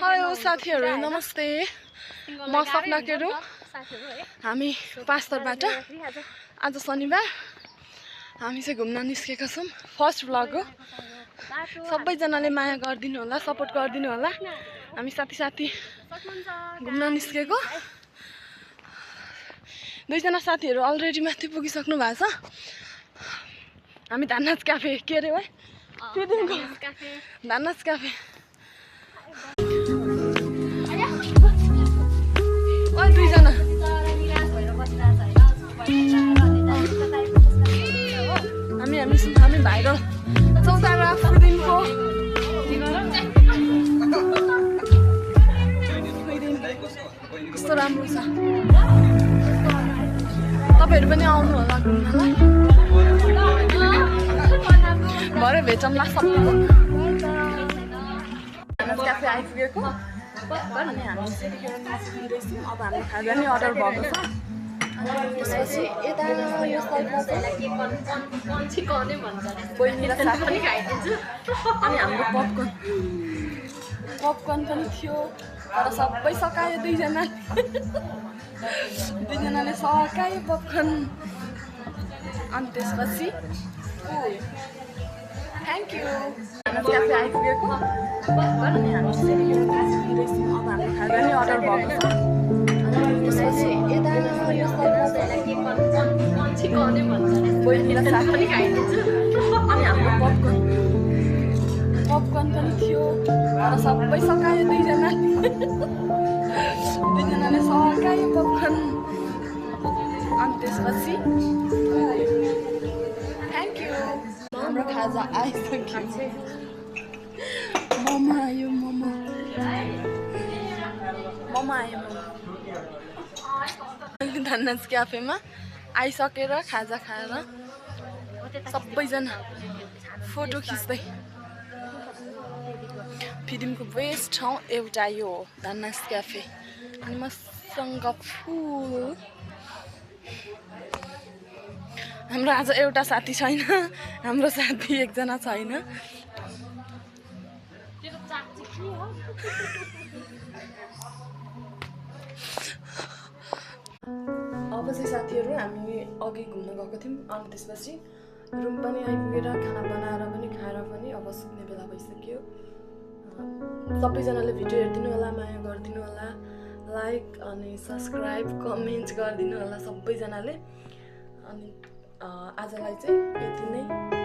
hello साथीहरु नमस्ते म सपना केरो हामी पास्तरबाट आज शनिबार हामी चाहिँ घुम्न निस्केका छौं फर्स्ट भ्लग हो सबै जनाले माया गर्दिनु होला सपोर्ट गर्दिनु होला हामी साथी घुम्न निस्केको दुई जना साथीहरु अलरेडी माथि पुगिसक्नु भएको छ हामी धाननाच क्याफे के रे भाइ धाननाच क्याफे ओइ दुई जना हामी भाइरल चौतारा फुडिङको कस्तो राम्रो छ तपाईहरु पनि आउनु होला घुम्नलाई भरे भेटौँला सबैको क्याफे आइपुगेको अनि हामी अब हामी खाजा नि अर्डर भएको छ त्यसपछि यता यो साइडमा चाहिँ बहिनी र साथी पनि खाइदिन्छु अनि हाम्रो पपकर्न पनि थियो तर सबै सकायो दुईजनाले सकायो पपकर्न अनि त्यसपछि थ्याङ्क यू क्याफे आइपुगेको अनि हामी अब हामी खाजा नि अर्डर भएको छ त्यसपछि यता यो साइडमा चाहिँ बहिनी र साथी पनि खाइदिन्छु अनि हाम्रो पपकर्न पनि थियो तर सबै सकायो दुईजनाले सकायो पपकर्न अनि त्यसपछि थ्याङ्क यू हाम्रो खाजा आइसक्यो मोमो आयो मोमो आयो धाननाच क्याफेमा आइसकेर खाजा खाएर सबैजना फोटो खिच्दै फिल्मको बेस्ट ठाउँ एउटा यो हो धाननाच क्याफे अनि मसँग फुल हाम्रो आज एउटा साथी छैन हाम्रो साथी एकजना छैन अब चाहिँ साथीहरु हामी अघि घुम्न गएको थियौं अनि त्यसपछि रुम पनि आइपुगेर खाना बनाएर पनि खाएर पनि अब सुत्ने बेला भइसक्यो सबैजनाले भिडियो हेर्दिनु होला माया गर्दिनु होला लाइक अनि सब्स्क्राइब कमेन्ट गर्दिनु होला सबैजनाले अनि आजलाई चाहिँ यति नै